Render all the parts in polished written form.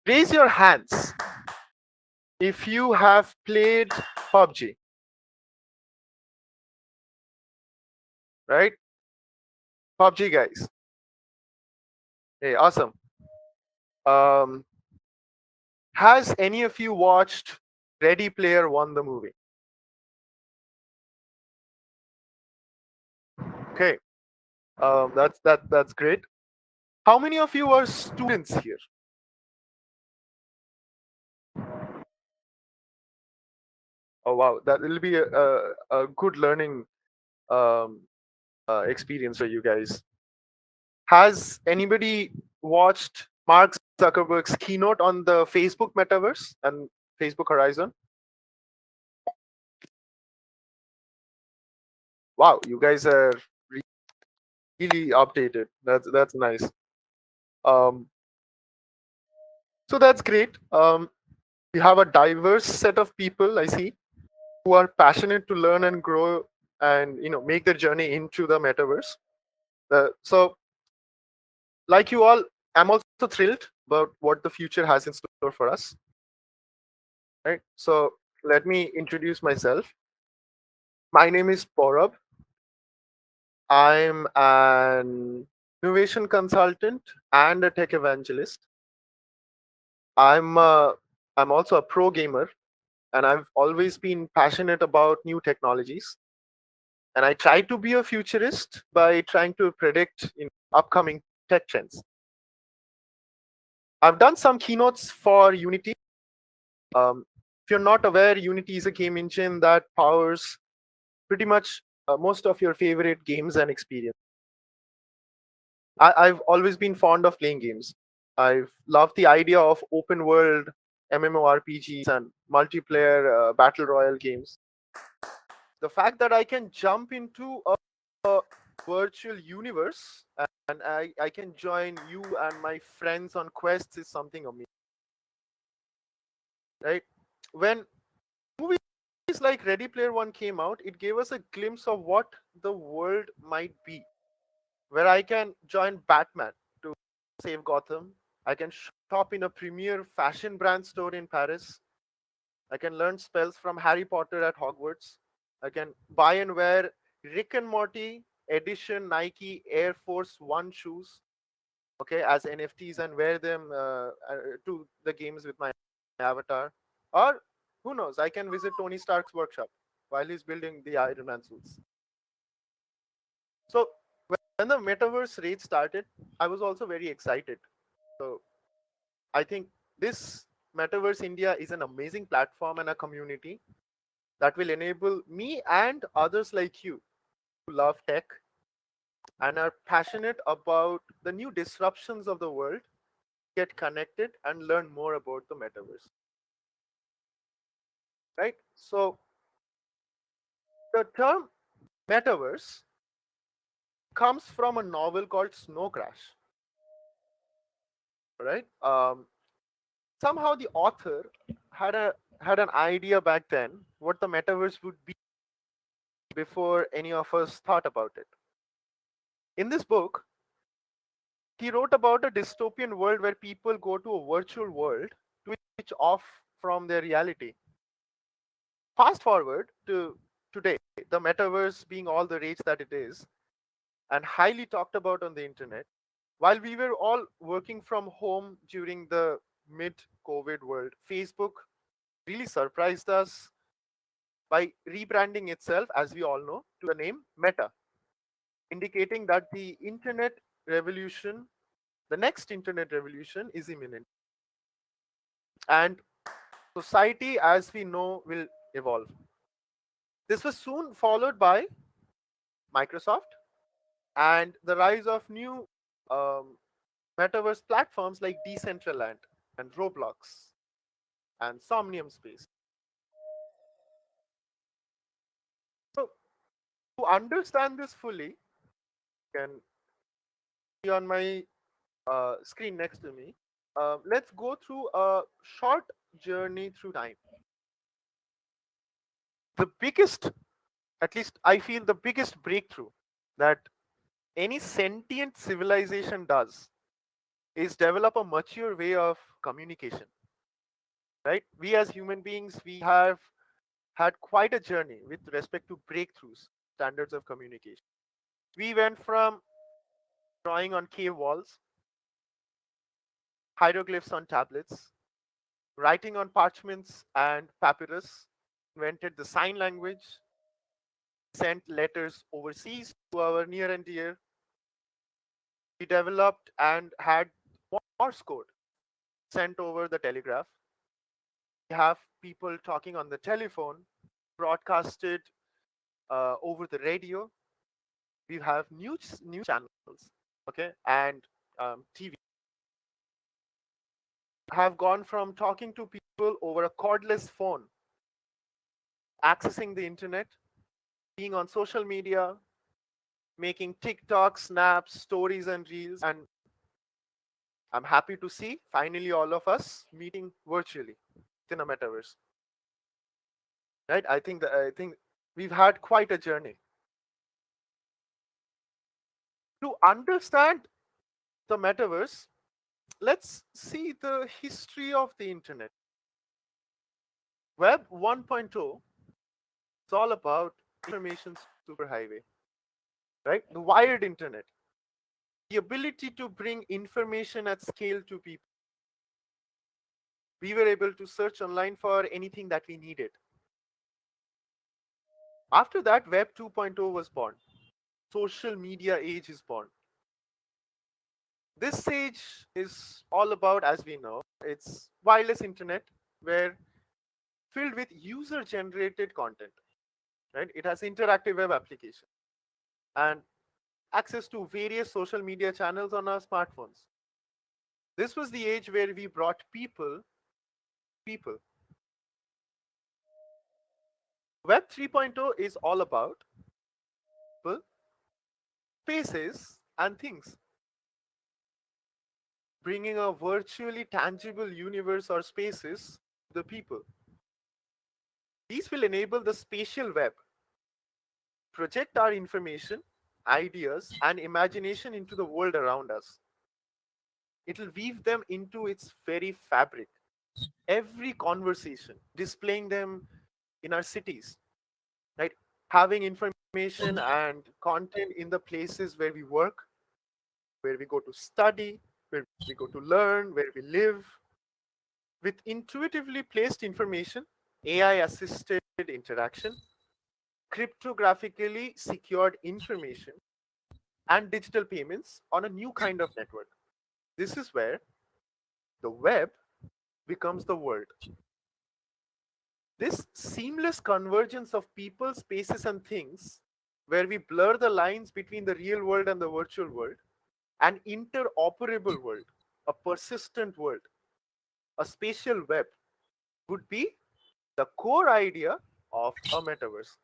Raise your hands if you have played PUBG, right? PUBG guys. Hey, awesome. Um, has any of you watched Ready Player One, the movie? Okay, that's great. How many of you are students here? Oh wow, that will be a good learning um, experience for you guys. Has anybody watched Mark Zuckerberg's keynote on the Facebook Metaverse and Facebook Horizon? Wow, you guys are really updated. That's nice. Um, so that's great. We have a diverse set of people I see who are passionate to learn and grow and make their journey into the metaverse. So, like you all, I'm also thrilled about what the future has in store for us. Right. So let me introduce myself. My name is Porab. I'm an innovation consultant and a tech evangelist. I'm uh, I'm also a pro gamer, and I've always been passionate about new technologies. And I try to be a futurist by trying to predict upcoming tech trends. I've done some keynotes for Unity. If you're not aware, Unity is a game engine that powers pretty much most of your favorite games and experience. I've always been fond of playing games. I've loved the idea of open world MMORPGs and multiplayer battle royale games. The fact that I can jump into a virtual universe and I can join you and my friends on quests is something amazing, right? When movies like Ready Player One came out, it gave us a glimpse of what the world might be, where I can join Batman to save Gotham. I can shop in a premier fashion brand store in Paris. I can learn spells from Harry Potter at Hogwarts. I can buy and wear Rick and Morty edition Nike Air Force One shoes, okay, as NFTs and wear them to the games with my avatar. Or who knows, I can visit Tony Stark's workshop while he's building the Iron Man suits. So when the metaverse rage started, I was also very excited. So I think this Metaverse India is an amazing platform and a community that will enable me and others like you who love tech and are passionate about the new disruptions of the world get connected and learn more about the metaverse, right? So the term metaverse comes from a novel called Snow Crash, right? Somehow the author had a had an idea back then what the metaverse would be before any of us thought about it. In this book, he wrote about a dystopian world where people go to a virtual world to switch off from their reality. Fast forward to today, the metaverse being all the rage that it is and highly talked about on the internet. While we were all working from home during the mid COVID world, Facebook really surprised us by rebranding itself, as we all know, to the name Meta, indicating that the internet revolution, the next internet revolution, is imminent. And society, as we know, will evolve. This was soon followed by Microsoft and the rise of new um, metaverse platforms like Decentraland and Roblox and Somnium Space. So, to understand this fully, you can see on my screen next to me. Let's go through a short journey through time. The biggest, at least I feel, the biggest breakthrough that any sentient civilization does is develop a mature way of communication, right? We as human beings, we have had quite a journey with respect to breakthroughs, standards of communication. We went from drawing on cave walls, hieroglyphs on tablets, writing on parchments and papyrus, invented the sign language, sent letters overseas to our near and dear. We developed and had Morse code sent over the telegraph. We have people talking on the telephone, broadcasted over the radio. We have news channels, okay, and TV. Have gone from talking to people over a cordless phone, accessing the internet, being on social media, making TikTok, snaps, stories, and reels. And I'm happy to see finally all of us meeting virtually in a metaverse. Right? I think we've had quite a journey. To understand the metaverse, let's see the history of the internet. Web 1.0 is all about information superhighway, right? The wired internet, the ability to bring information at scale to people. We were able to search online for anything that we needed. After that, Web 2.0 was born. Social media age is born. This age is all about, as we know, it's wireless internet where filled with user generated content, right? It has interactive web application and access to various social media channels on our smartphones. This was the age where we brought people. Web 3.0 is all about people, spaces, and things, bringing a virtually tangible universe or spaces to the people. These will enable the spatial web, project our information, ideas, and imagination into the world around us. It will weave them into its very fabric. Every conversation, displaying them in our cities, right? Having information and content in the places where we work, where we go to study, where we go to learn, where we live, with intuitively placed information, AI assisted interaction, cryptographically secured information, and digital payments on a new kind of network. This is where the web becomes the world. This seamless convergence of people, spaces, and things, where we blur the lines between the real world and the virtual world, an interoperable world, a persistent world, a spatial web, would be the core idea of a metaverse.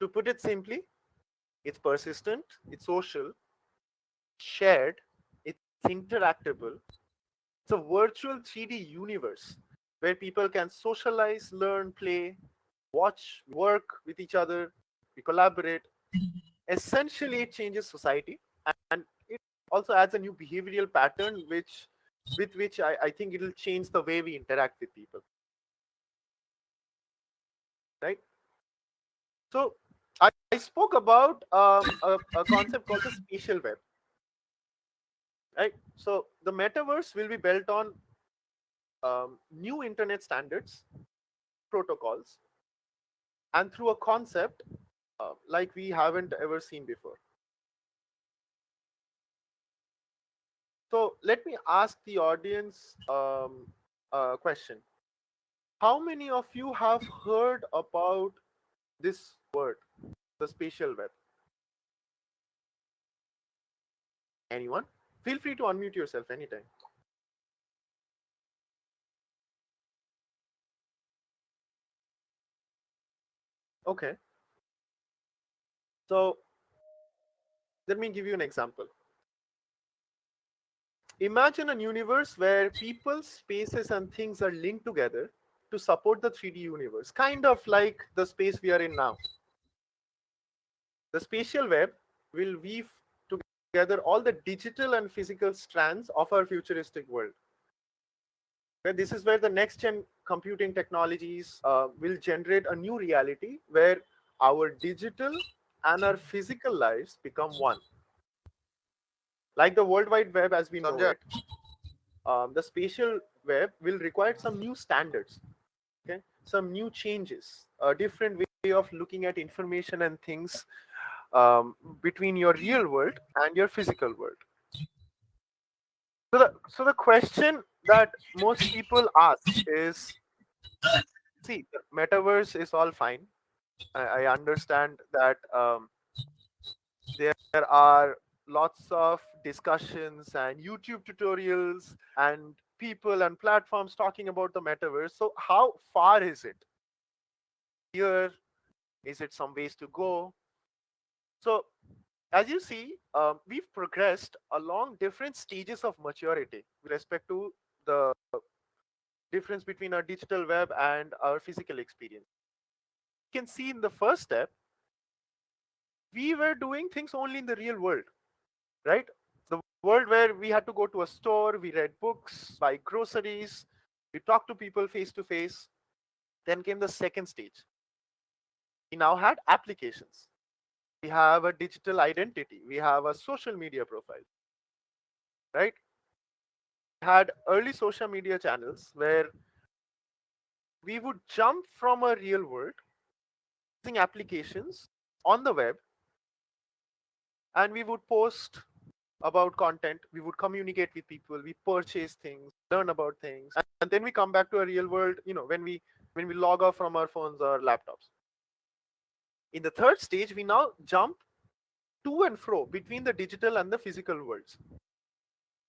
To put it simply, it's persistent, it's social, shared, it's interactable. It's a virtual 3D universe where people can socialize, learn, play, watch, work with each other, we collaborate. Essentially, it changes society and it also adds a new behavioral pattern with which I think it'll change the way we interact with people. Right? So I spoke about a concept called the spatial web. Right? So the metaverse will be built on new internet standards, protocols, and through a concept like we haven't ever seen before. So let me ask the audience a question. How many of you have heard about this word, the spatial web? Anyone? Feel free to unmute yourself anytime. Okay. So let me give you an example. Imagine a universe where people, spaces, and things are linked together to support the 3D universe, kind of like the space we are in now. The spatial web will weave together together all the digital and physical strands of our futuristic world. Okay, this is where the next gen computing technologies will generate a new reality where our digital and our physical lives become one. Like the World Wide Web as we know Samjha? it, the spatial web will require some new standards, okay, some new changes, a different way of looking at information and things between your real world and your physical world. So the question that most people ask is, see, the metaverse is all fine. I understand that there are lots of discussions and YouTube tutorials and people and platforms talking about the metaverse. So how far is it? Here, is it some ways to go? So as you see, we've progressed along different stages of maturity with respect to the difference between our digital web and our physical experience. You can see in the first step, we were doing things only in the real world, right? The world where we had to go to a store, we read books, buy groceries, we talked to people face to face. Then came the second stage. We now had applications. We have a digital identity. We have a social media profile, right? We had early social media channels where we would jump from a real world using applications on the web, and we would post about content, we would communicate with people, we purchase things, learn about things, and then we come back to a real world, when we log off from our phones or laptops. In the third stage, we now jump to and fro between the digital and the physical worlds,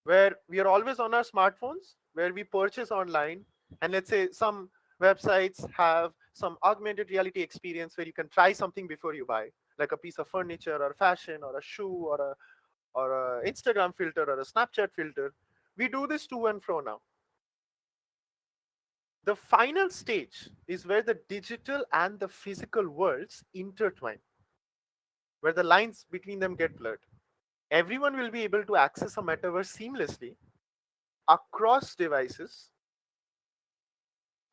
where we are always on our smartphones, where we purchase online, and let's say some websites have some augmented reality experience where you can try something before you buy, like a piece of furniture or fashion or a shoe or a Instagram filter or a Snapchat filter. We do this to and fro now. The final stage is where the digital and the physical worlds intertwine, where the lines between them get blurred. Everyone will be able to access a metaverse seamlessly across devices,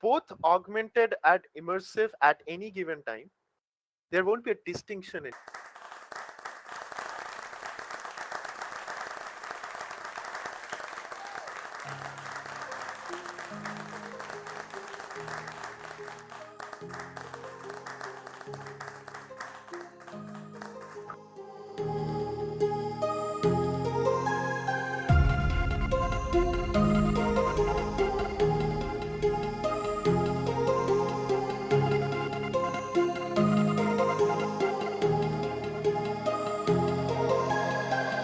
both augmented and immersive at any given time. There won't be a distinction in.